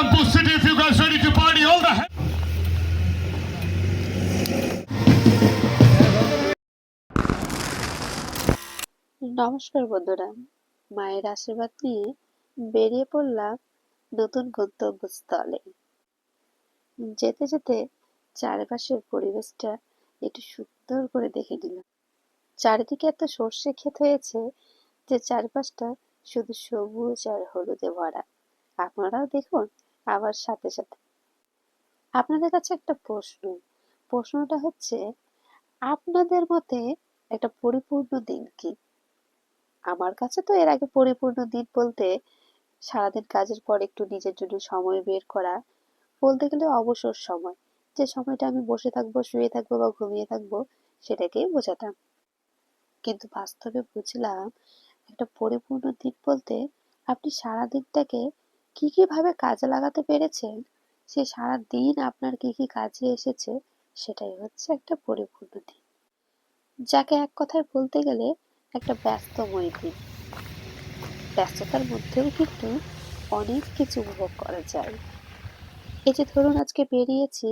Rampur City, if you guys ready to party, all the নমস্কার বন্ধুরা, মায়ের আশীর্বাদ নিয়ে বেরিয়ে পড়লাম নতুন গন্তব্যস্থলে। যেতে যেতে চারপাশের পরিবেশটা একটু সুন্দর করে দেখে নিলাম। চারিদিকে এত সর্ষে ক্ষেত হয়েছে যে চারপাশটা শুধু সবুজ আর হলুদে ভরা। আপনারাও দেখুন আমার সাথে সাথে। আপনাদের কাছে একটা প্রশ্নটা হচ্ছে, আপনাদের মতে একটা পরিপূর্ণ দিন কি? আমার কাছে তো এর আগে পরিপূর্ণ দিন বলতে সারাদিন কাজের পর একটু নিজের জন্য সময় বের করা, বলতে গেলে অবসর সময়, যে সময়টা আমি বসে থাকবো, শুয়ে থাকবো বা ঘুমিয়ে থাকবো, সেটাকেই বোঝাতাম। কিন্তু বাস্তবে বুঝলাম একটা পরিপূর্ণ দিন বলতে আপনি সারা দিনটাকে কি কি ভাবে কাজে লাগাতে পেরেছেন, সে সারা দিন আপনার কি কি কাজে এসেছে, সেটাই হচ্ছে একটা পরিপূর্ণ দিন, যাকে এক কথায় বলতে গেলে একটা ব্যস্তময় দিন। ব্যস্ততার মধ্যেও কিন্তু অনেক কিছু উপভোগ করা যায়। এই যে ধরুন আজকে বেরিয়েছি,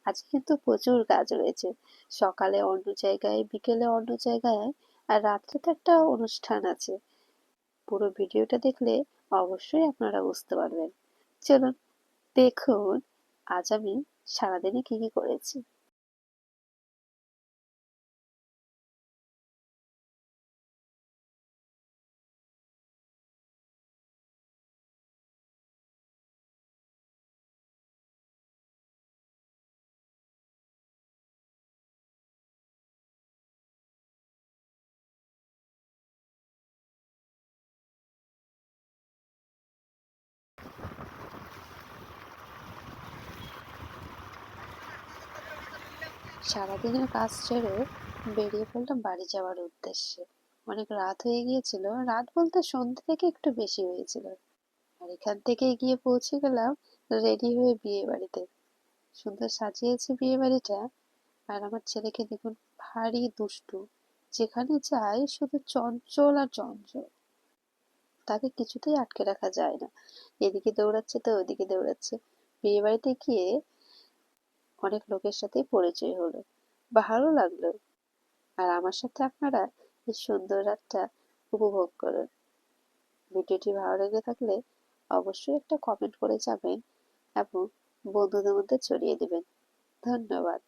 আজকে কিন্তু প্রচুর কাজ রয়েছে। সকালে অন্য জায়গায়, বিকেলে অন্য জায়গায়, আর রাত্রে তো একটা অনুষ্ঠান আছে। পুরো ভিডিওটা দেখলে অবশ্যই আপনারা বুঝতে পারবেন। চলুন দেখুন আজ আমি সারাদিনে কি কি করেছি। সারাদিনের কাজ ছেড়ে বেরিয়ে পড়লাম বাড়ি যাওয়ার উদ্দেশ্যে। অনেক রাত হয়ে গিয়েছিল, রাত বলতে সন্ধ্যে থেকে একটু বেশি হয়েছিল। আর এখান থেকে গিয়ে পৌঁছে গেলাম রেডি হয়ে বিয়ে বাড়িতে। সুন্দর সাজিয়েছে বিয়ে বাড়িটা। আর আমার ছেলেকে দেখুন, ভারী দুষ্টু, যেখানে যায় শুধু চঞ্চল আর চঞ্চল। তাকে কিছুতেই আটকে রাখা যায় না, এদিকে দৌড়াচ্ছে তো ওদিকে দৌড়াচ্ছে। বিয়ে বাড়িতে গিয়ে অনেক লোকের সাথে পরিচয় হলো, ভালো লাগলো। আর আমার সাথে আপনারা এই সুন্দর রাতটা উপভোগ করুন। ভিডিওটি ভালো লেগে থাকলে অবশ্যই একটা কমেন্ট করে যাবেন এবং বন্ধুদের মধ্যে ছড়িয়ে দিবেন। ধন্যবাদ।